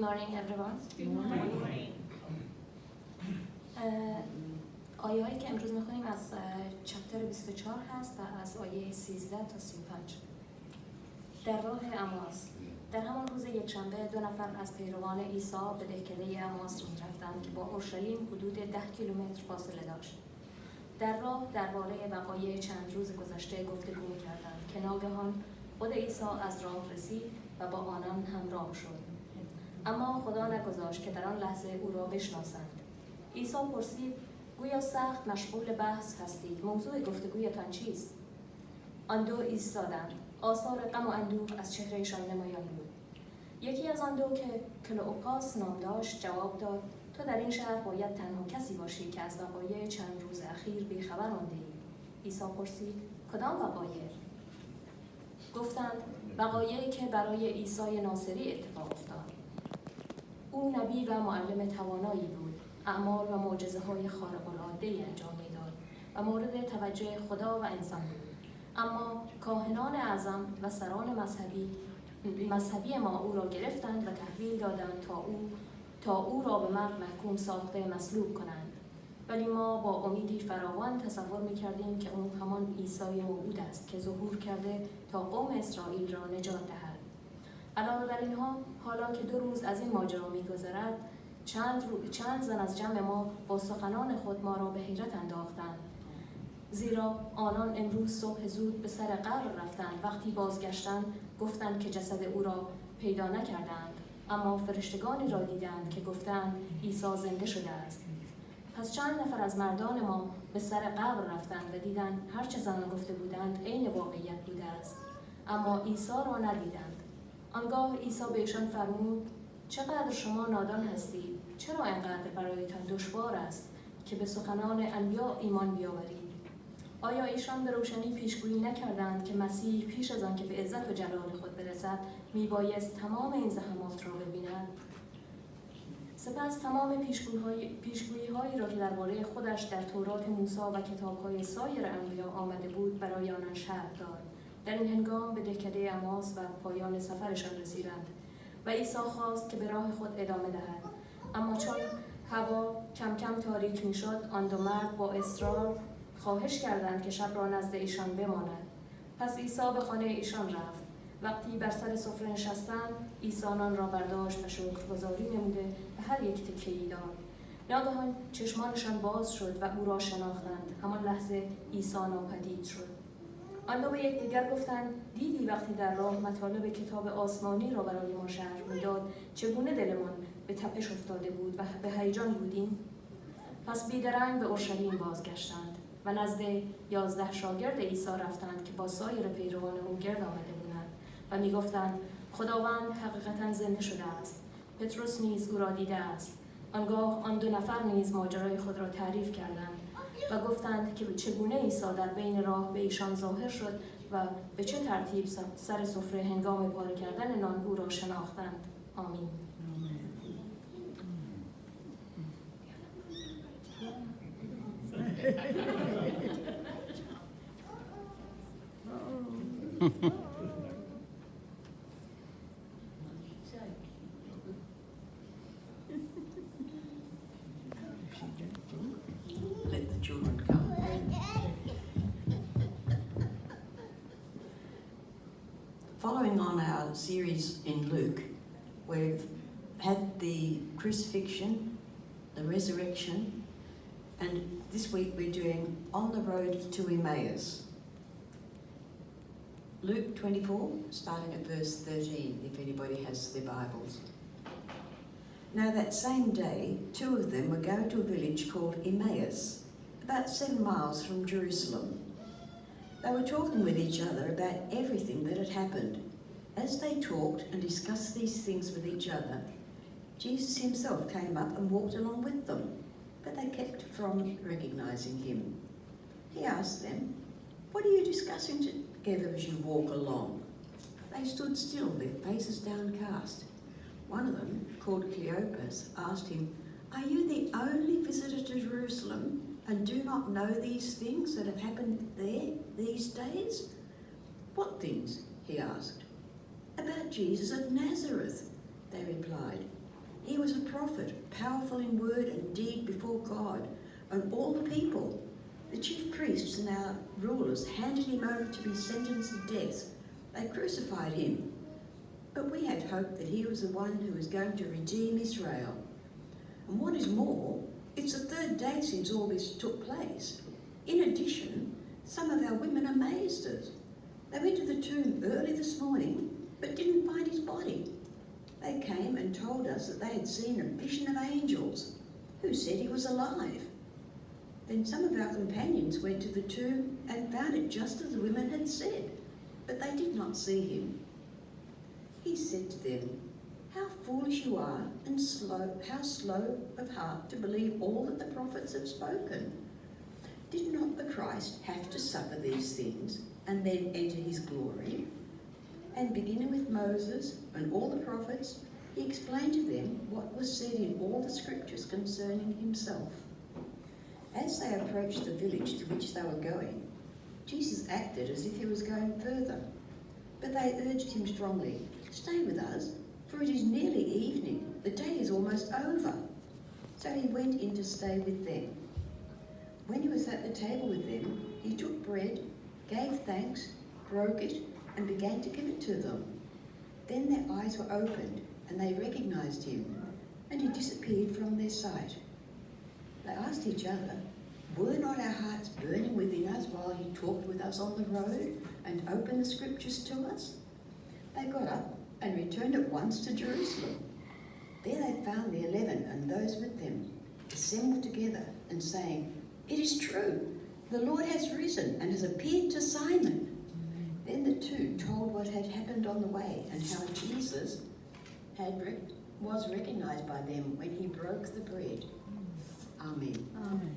morning, everyone. Good morning. آیه‌ای که امروز می‌خونیم از چپتر 24 هست و از آیه 13 تا 35. در راه امواس. در همان روز یکشنبه 2 نفر از پیروان عیسی به دهکده امواس می‌رفتند که با اورشلیم حدود 10 کیلومتر فاصله داشت. در راه درباره وقایع چند روز گذشته گفتگو می‌کردند که ناگهان خود عیسی از راه رسید و با آنان همراه شد. اما خدا نگذاشت که در آن لحظه او را بشناسند. عیسی پرسید: گویا سخت مشغول بحث هستید، موضوع گفتگویتان چیست؟ آن دو ایستادند، آثار غم و اندوه از چهرهشان نمایان بود. یکی از آن دو که کلئوپاس نام داشت جواب داد: تو در این شهر باید تنها کسی باشی که از وقایع چند روز اخیر بیخبر مانده ای. عیسی پرسید: کدام وقایع؟ گفتند: وقایعی که برای عیسی ناصری اتفاق افتاد. او نبی و معلم توانایی بود، اعمال و معجزه‌های خارق‌العاده‌ای انجام می‌داد و مورد توجه خدا و انسان بود. اما کاهنان اعظم و سران مذهبی ما او را گرفتند و تحویل دادند تا او را به مرگ محکوم ساخته مصلوب کنند. ولی ما با امیدی فراوان تصور می‌کردیم که او همان عیسی موعود است که ظهور کرده تا قوم اسرائیل را نجات دهد. علاوه بر اینها، حالا که 2 روز از این ماجرا می‌گذرد، چند زن از جمع ما با سخنان خود ما را به حیرت انداختند. زیرا آنان امروز صبح زود به سر قبر رفتند. وقتی بازگشتند گفتند که جسد او را پیدا نکردند، اما فرشتگانی را دیدند که گفتند عیسی زنده شده است. پس چند نفر از مردان ما به سر قبر رفتند و دیدند هرچه زنان گفته بودند عین واقعیت بوده است، اما عیسی را ندیدند. آنگاه عیسی به ایشان فرمود: چقدر شما نادان هستید؟ چرا اینقدر برایتان دشوار است که به سخنان انبیا ایمان بیاورید؟ آیا ایشان به روشنی پیشگویی نکردند که مسیح پیش از آن که به عزت و جلال خود برسد میبایست تمام این زحمات را ببیند؟ سپس تمام پیشگویی‌هایی را که درباره خودش در تورات موسی و کتاب‌های سایر انبیا آمده بود برای آنان شرح داد. در این هنگام به دهکده امواس و پایان سفرشان رسیدند و عیسی خواست که به راه خود ادامه دهد. اما چون هوا کم کم تاریک میشد، آن دو مرد با اصرار خواهش کردند که شب را نزد ایشان بماند. پس عیسی به خانه ایشان رفت. وقتی بر سر سفره نشستند، عیسی آنان را برداشت و شکرگزاری نموده به هر یک تکه‌ای داد. ناگهان چشمانشان باز شد و او را شناختند. همان لحظه عیسی ناپدید شد. آن دو به یکدیگر گفتند: دیدی وقتی در راه مطالب کتاب آسمانی را برای ما شرح می‌داد چگونه دلمان به تپش افتاده بود و به هیجان بودیم؟ پس بیدرنگ به اورشلیم بازگشتند و نزد 11 شاگرد عیسی رفتند که با سایر پیروان او گرد آمده بودند و می‌گفتند: خداوند حقیقتاً زنده شده است. پتروس نیز او را دیده است. آنگاه آن 2 نفر نیز ماجرای خود را تعریف کردند و گفتند که چگونه عیسی در بین راه به ایشان ظاهر شد و به چه ترتیب سر سفره هنگام پاره کردن نان او را شناختند. آمین. Let the children come. Following on our series in Luke, we've had the crucifixion, the resurrection, and this week we're doing On the Road to Emmaus. Luke 24, starting at verse 13, if anybody has their Bibles. Now that same day, 2 of them were going to a village called Emmaus, about 7 miles from Jerusalem. They were talking with each other about everything that had happened. As they talked and discussed these things with each other, Jesus himself came up and walked along with them, but they kept from recognizing him. He asked them, "What are you discussing together as you walk along?" They stood still, their faces downcast. One of them, called Cleopas, asked him, "Are you the only visitor to Jerusalem and do not know these things that have happened there these days?" "What things?" he asked. "About Jesus of Nazareth," they replied. He was a prophet, powerful in word and deed before God and all the people. The chief priests and our rulers handed him over to be sentenced to death. They crucified him. But we had hoped that he was the one who was going to redeem Israel. And what is more, it's the third day since all this took place. In addition, some of our women amazed us. They went to the tomb early this morning, but didn't find his body. They came and told us that they had seen a vision of angels who said he was alive. Then some of our companions went to the tomb and found it just as the women had said, but they did not see him. He said to them, "How foolish you are, and how slow of heart to believe all that the prophets have spoken. Did not the Christ have to suffer these things and then enter his glory?" And beginning with Moses and all the prophets, he explained to them what was said in all the scriptures concerning himself. As they approached the village to which they were going, Jesus acted as if he was going further. But they urged him strongly, "Stay with us, for it is nearly evening. The day is almost over." So he went in to stay with them. When he was at the table with them, he took bread, gave thanks, broke it, and began to give it to them. Then their eyes were opened, and they recognized him, and he disappeared from their sight. They asked each other, "Were not our hearts burning within us while he talked with us on the road and opened the scriptures to us?" They got up and returned at once to Jerusalem. There they found the 11 and those with them, assembled together and saying, "It is true, the Lord has risen and has appeared to Simon." Then the two told what had happened on the way and how Jesus was recognized by them when he broke the bread. Amen. Amen.